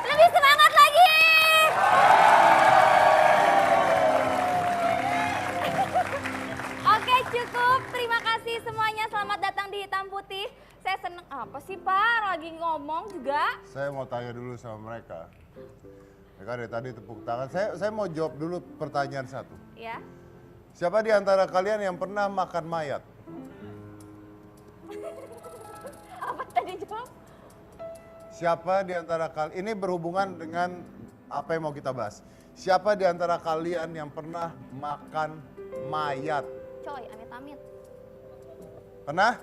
Lebih semangat lagi. Oke, cukup. Terima kasih semuanya. Selamat datang di Hitam Putih. Saya seneng. Apa sih, Pak? Lagi ngomong juga. Saya mau tanya dulu sama mereka. Mereka dari tadi tepuk tangan. Saya mau jawab dulu pertanyaan satu. Ya. Siapa di antara kalian yang pernah makan mayat? Apa tadi jawab? Siapa di antara kalian, ini berhubungan dengan apa yang mau kita bahas. Siapa di antara kalian yang pernah makan mayat? Coy, amit-amit. Pernah?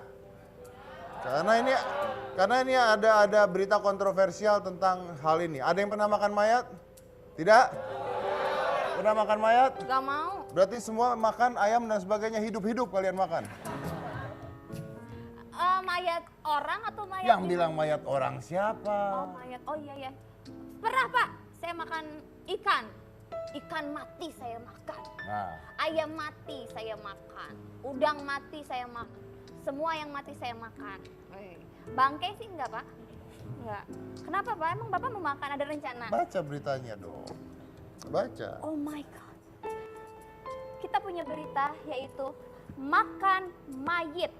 Karena ini ada berita kontroversial tentang hal ini. Ada yang pernah makan mayat? Tidak? Pernah makan mayat? Gak mau. Berarti semua makan ayam dan sebagainya, hidup-hidup kalian makan. Mayat orang atau mayat? Yang bilang mayat orang siapa? Oh, mayat. Oh iya ya. Pernah, Pak. Saya makan ikan. Ikan mati saya makan. Nah, Ayam mati saya makan. Udang mati saya makan. Semua yang mati saya makan. Bangkai sih enggak, Pak? Enggak. Kenapa, Pak? Emang Bapak mau makan? Ada rencana? baca beritanya dong. Baca. Oh my God. Kita punya berita yaitu makan mayit.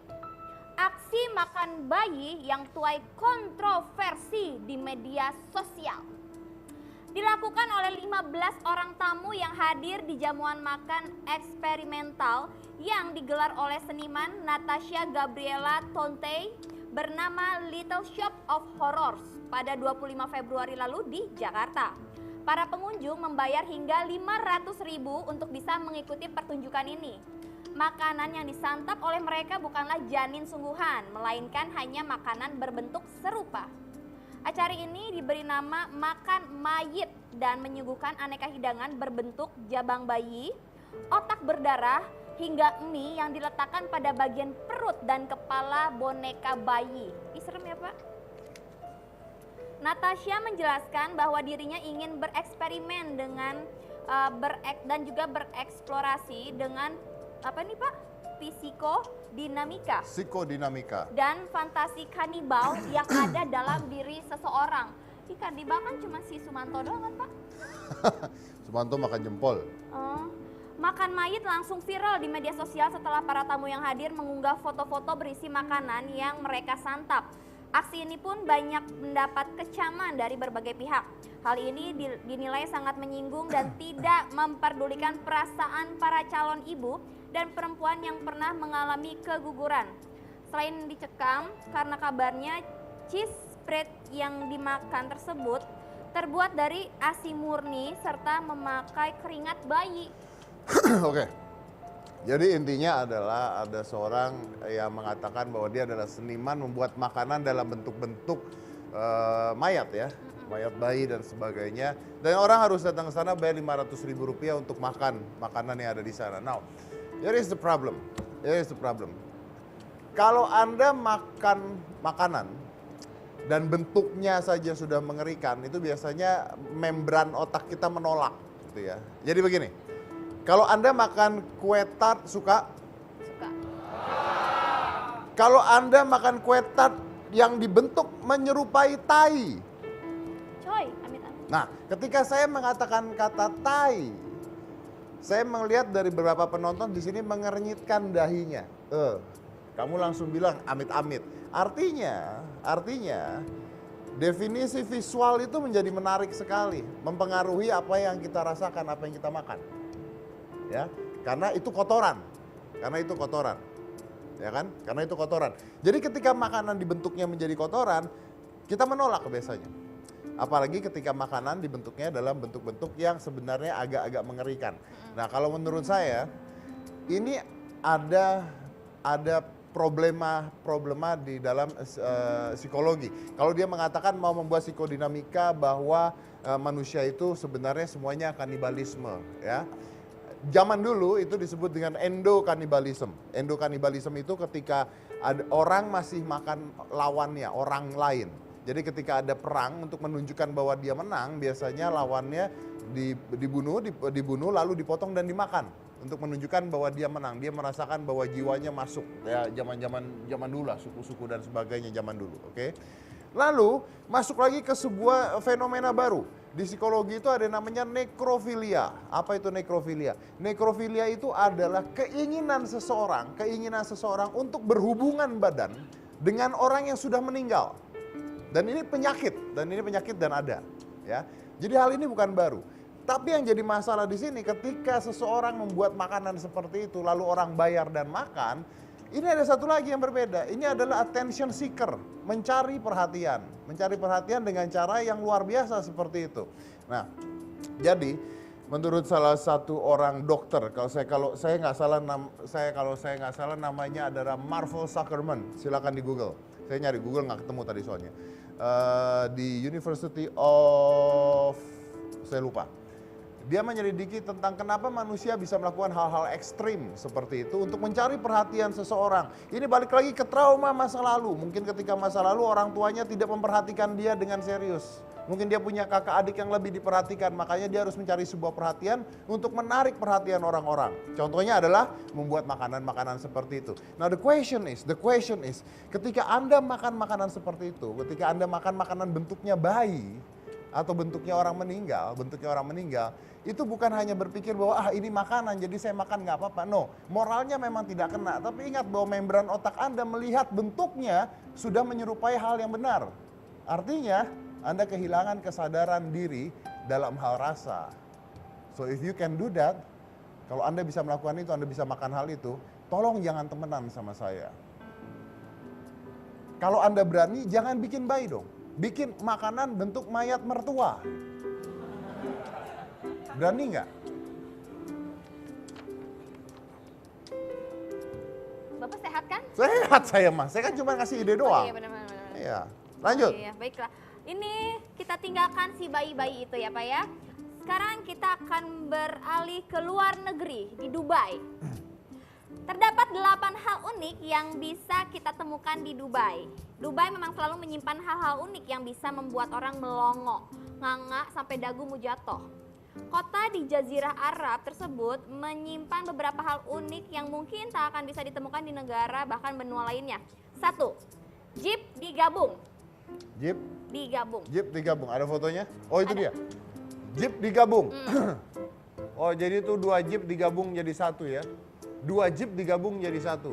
Aksi makan bayi yang tuai kontroversi di media sosial. Dilakukan oleh 15 orang tamu yang hadir di jamuan makan eksperimental yang digelar oleh seniman Natasha Gabriela Tonte bernama Little Shop of Horrors pada 25 Februari lalu di Jakarta. Para pengunjung membayar hingga 500.000 untuk bisa mengikuti pertunjukan ini. Makanan yang disantap oleh mereka bukanlah janin sungguhan, melainkan hanya makanan berbentuk serupa. Acara ini diberi nama Makan Mayit dan menyuguhkan aneka hidangan berbentuk jabang bayi, otak berdarah, hingga mie yang diletakkan pada bagian perut dan kepala boneka bayi. Ih, serem ya, Pak? Natasha menjelaskan bahwa dirinya ingin bereksperimen dengan dan juga bereksplorasi dengan apa nih, Pak? Psikodinamika Psikodinamika. dan fantasi kanibal yang ada dalam diri seseorang. Ih, kanibal kan cuma si Sumanto doang kan, Pak? Sumanto makan jempol. Makan mayit langsung viral di media sosial setelah para tamu yang hadir mengunggah foto-foto berisi makanan yang mereka santap. Aksi ini pun banyak mendapat kecaman dari berbagai pihak. Hal ini dinilai sangat menyinggung dan tidak memperdulikan perasaan para calon ibu dan perempuan yang pernah mengalami keguguran. Selain dicekam karena kabarnya cheese spread yang dimakan tersebut terbuat dari ASI murni serta memakai keringat bayi. Oke. Jadi intinya adalah ada seorang yang mengatakan bahwa dia adalah seniman membuat makanan dalam bentuk-bentuk mayat ya. Mayat bayi dan sebagainya. Dan orang harus datang ke sana bayar 500.000 rupiah untuk makan makanan yang ada di sana. Now, here is the problem. Here is the problem. Kalau Anda makan makanan dan bentuknya saja sudah mengerikan, itu biasanya membran otak kita menolak gitu ya. Jadi begini. Kalau Anda makan kue tart suka? Suka. Kalau Anda makan kue tart yang dibentuk menyerupai tai. Coy, amit-amit. Nah, ketika saya mengatakan kata tai, saya melihat dari beberapa penonton di sini mengernyitkan dahinya. Kamu langsung bilang amit-amit. Artinya definisi visual itu menjadi menarik sekali, mempengaruhi apa yang kita rasakan, apa yang kita makan. Ya, karena itu kotoran. Ya kan? Karena itu kotoran. Jadi ketika makanan dibentuknya menjadi kotoran, kita menolak biasanya. Apalagi ketika makanan dibentuknya dalam bentuk-bentuk yang sebenarnya agak-agak mengerikan. Nah, kalau menurut saya ini ada problema di dalam psikologi. Kalau dia mengatakan mau membuat psikodinamika bahwa manusia itu sebenarnya semuanya kanibalisme, ya. zaman dulu itu disebut dengan endokanibalism. Endokanibalism itu ketika ada orang masih makan lawannya, orang lain. Jadi ketika ada perang untuk menunjukkan bahwa dia menang, biasanya lawannya dibunuh lalu dipotong dan dimakan untuk menunjukkan bahwa dia menang. Dia merasakan bahwa jiwanya masuk. Ya, zaman dulu lah, suku-suku dan sebagainya zaman dulu, oke? Lalu masuk lagi ke sebuah fenomena baru. Di psikologi itu ada namanya nekrofilia. Apa itu nekrofilia? Nekrofilia itu adalah keinginan seseorang untuk berhubungan badan dengan orang yang sudah meninggal. Dan ini penyakit dan ada, ya. Jadi hal ini bukan baru. Tapi yang jadi masalah di sini ketika seseorang membuat makanan seperti itu lalu orang bayar dan makan, ini ada satu lagi yang berbeda. Ini adalah attention seeker, mencari perhatian dengan cara yang luar biasa seperti itu. Nah, jadi menurut salah satu orang dokter, kalau saya nggak salah namanya adalah Marvel Zuckerman, silakan di Google. Saya nyari Google nggak ketemu tadi soalnya. Di University of, saya lupa. Dia menyelidiki tentang kenapa manusia bisa melakukan hal-hal ekstrim seperti itu untuk mencari perhatian seseorang. Ini balik lagi ke trauma masa lalu. Mungkin ketika masa lalu orang tuanya tidak memperhatikan dia dengan serius. Mungkin dia punya kakak adik yang lebih diperhatikan, makanya dia harus mencari sebuah perhatian untuk menarik perhatian orang-orang. Contohnya adalah membuat makanan-makanan seperti itu. Now the question is, ketika Anda makan makanan seperti itu, ketika Anda makan makanan bentuknya bayi, atau bentuknya orang meninggal, itu bukan hanya berpikir bahwa ini makanan jadi saya makan nggak apa-apa. No, moralnya memang tidak kena, tapi ingat bahwa membran otak Anda melihat bentuknya sudah menyerupai hal yang benar. Artinya Anda kehilangan kesadaran diri dalam hal rasa. So if you can do that, kalau Anda bisa melakukan itu, Anda bisa makan hal itu, tolong jangan temenan sama saya. Kalau Anda berani, jangan bikin bayi dong. Bikin makanan bentuk mayat mertua. Berani nggak? Bapak sehat kan? Sehat saya mah, saya kan cuma ngasih ide doang. Oh, iya benar. Iya, lanjut. Iya, baiklah. Ini kita tinggalkan si bayi-bayi itu ya Pak ya. Sekarang kita akan beralih ke luar negeri, di Dubai. Terdapat 8 hal unik yang bisa kita temukan di Dubai. Dubai memang selalu menyimpan hal-hal unik yang bisa membuat orang melongo, nganga sampai dagumu jatuh. Kota di Jazirah Arab tersebut menyimpan beberapa hal unik yang mungkin tak akan bisa ditemukan di negara bahkan benua lainnya. 1. Jeep digabung. Jeep digabung, ada fotonya? Oh itu dia, Jeep digabung. Oh jadi itu 2 Jeep digabung jadi 1 ya? 2 Jeep digabung jadi 1.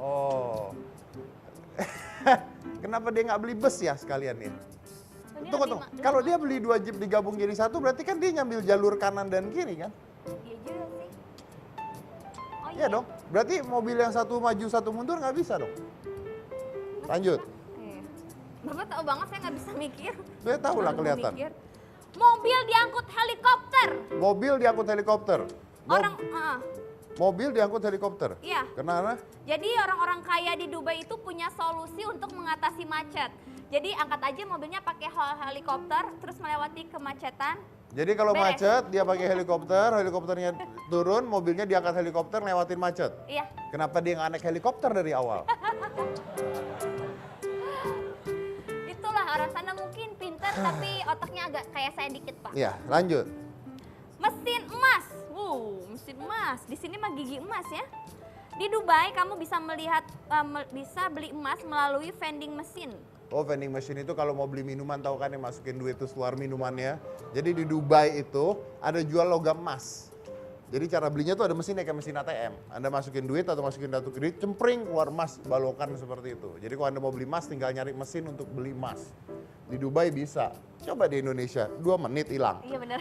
Oh. Kenapa dia nggak beli bus ya sekalian ya? Tunggu. Kalau dia beli 2 Jeep digabung jadi 1, berarti kan dia nyambil jalur kanan dan kiri kan? Iya juga sih. Oh iya dong. Berarti mobil yang satu maju satu mundur nggak bisa dong. Lanjut. Bapak tahu banget saya nggak bisa mikir. Saya tahu lah kelihatan. Mobil diangkut helikopter. Mobil diangkut helikopter? Iya. Kenapa? Jadi orang-orang kaya di Dubai itu punya solusi untuk mengatasi macet. Jadi angkat aja mobilnya pakai helikopter terus melewati kemacetan. Jadi kalau macet dia pakai helikopternya turun, mobilnya diangkat helikopter lewatin macet. Iya. Kenapa dia nggak naik helikopter dari awal? Itulah orang sana mungkin pintar tapi otaknya agak kayak saya dikit Pak. Iya, lanjut. Mesin emas. Mesin emas. Di sini mah gigi emas ya. Di Dubai kamu bisa bisa beli emas melalui vending machine. Oh, vending machine itu kalau mau beli minuman tahu kan yang masukin duit terus keluar minumannya. Jadi di Dubai itu ada jual logam emas. Jadi cara belinya tuh ada mesinnya kayak mesin ATM. Anda masukin duit atau masukin kartu kredit, cempring keluar emas, balokan seperti itu. Jadi kalau Anda mau beli emas tinggal nyari mesin untuk beli emas. Di Dubai bisa. Coba di Indonesia, 2 menit hilang. Iya benar.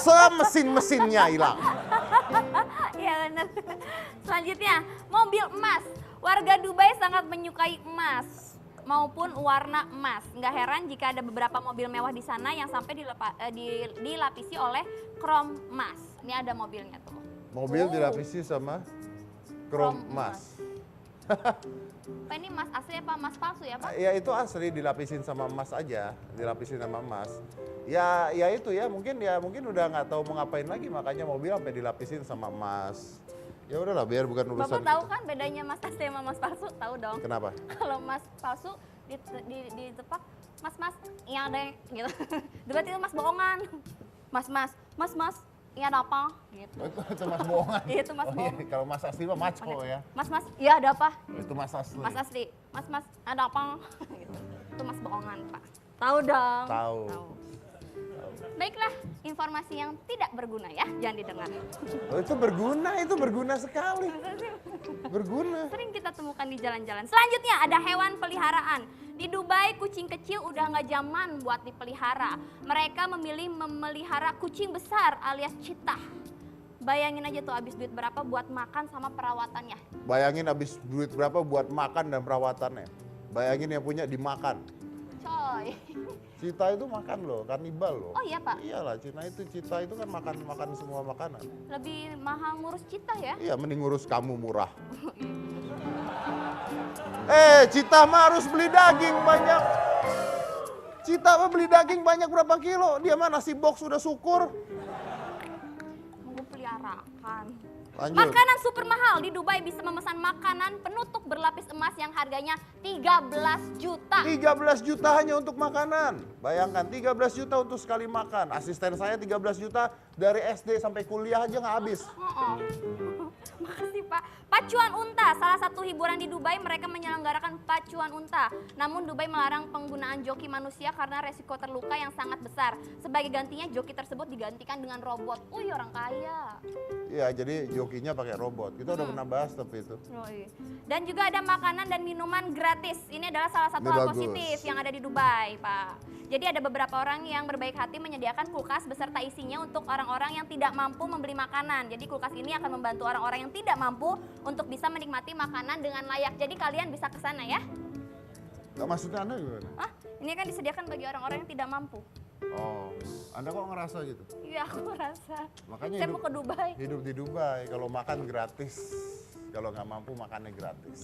Semesin-mesinnya hilang. Iya benar. Selanjutnya, mobil emas. Warga Dubai sangat menyukai emas maupun warna emas. Nggak heran jika ada beberapa mobil mewah di sana yang sampai dilapisi oleh krom emas. Ini ada mobilnya tuh. Mobil dilapisi sama krom emas. Pak, ini emas asli apa emas palsu ya Pak? Ya itu asli, dilapisin sama emas aja, dilapisin sama emas. Ya itu ya mungkin udah nggak tahu mau ngapain lagi, makanya mobil sampai dilapisin sama emas. Ya udahlah, biar bukan urusan Bapak tahu kita. kan bedanya emas asli sama emas palsu? Tahu dong. Kenapa? Kalau emas palsu ditepak, mas, iya deh, gitu. Berarti itu emas bohongan. Mas, iya ada apa? Gitu. Itu emas bohongan. Iya, itu emas Oh, iya. bohong. Kalau emas asli mah maco ya. Mas, iya ada apa? Itu emas asli. Mas asli, mas, ada apa? Gitu. Itu emas bohongan Pak. Tahu dong. Tahu. Baiklah, informasi yang tidak berguna ya, jangan didengar. Oh, itu berguna sekali. Berguna. Sering kita temukan di jalan-jalan. Selanjutnya ada hewan peliharaan. Di Dubai kucing kecil udah nggak zaman buat dipelihara. Mereka memilih memelihara kucing besar alias cheetah. Bayangin aja tuh habis duit berapa buat makan sama perawatannya. Bayangin habis duit berapa buat makan dan perawatannya. Bayangin yang punya dimakan. Coy. Cita itu makan loh, kanibal loh. Oh iya Pak, Iyalah, Cita itu kan makan semua makanan. lebih mahal ngurus cheetah ya? Iya, mending ngurus kamu murah. Cita mah harus beli daging banyak. Cita mah beli daging banyak berapa kilo? Dia mah nasi box sudah syukur. Mau peliharakan. Lanjut. Makanan super mahal. Di Dubai bisa memesan makanan penutup berlapis emas yang harganya 13 juta. 13 juta hanya untuk makanan. Bayangkan 13 juta untuk sekali makan. Asisten saya 13 juta dari SD sampai kuliah aja nggak habis. Makasih Pak. Pacuan unta, salah satu hiburan di Dubai, mereka menyelenggarakan pacuan unta. Namun Dubai melarang penggunaan joki manusia karena resiko terluka yang sangat besar. Sebagai gantinya joki tersebut digantikan dengan robot. Wih, orang kaya. Iya, jadi jokinya pakai robot. Kita udah pernah bahas tapi itu. Dan juga ada makanan dan minuman gratis. Ini adalah salah satu Ini hal bagus. positif yang ada di Dubai, Pak. Jadi ada beberapa orang yang berbaik hati menyediakan kulkas beserta isinya untuk orang-orang yang tidak mampu membeli makanan. Jadi kulkas ini akan membantu orang-orang yang tidak mampu untuk bisa menikmati makanan dengan layak. Jadi kalian bisa ke sana ya. Maksudnya Anda gimana? Hah? Ini kan disediakan bagi orang-orang yang tidak mampu. Oh, Anda kok ngerasa gitu? Iya, aku merasa. Makanya Saya mau ke Dubai. hidup di Dubai, kalau makan gratis. Kalau nggak mampu makannya gratis.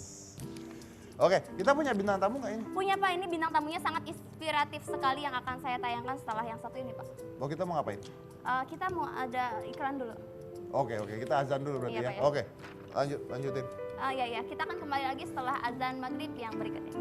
Oke, kita punya bintang tamu nggak ini? Punya Pak, ini bintang tamunya sangat inspiratif sekali yang akan saya tayangkan setelah yang satu ini Pak. Oh, kita mau ngapain? Kita mau ada iklan dulu. Oke, kita azan dulu berarti Iya, ya. Pak, ya. Oke, lanjutin. Ya, kita akan kembali lagi setelah azan maghrib yang berikutnya.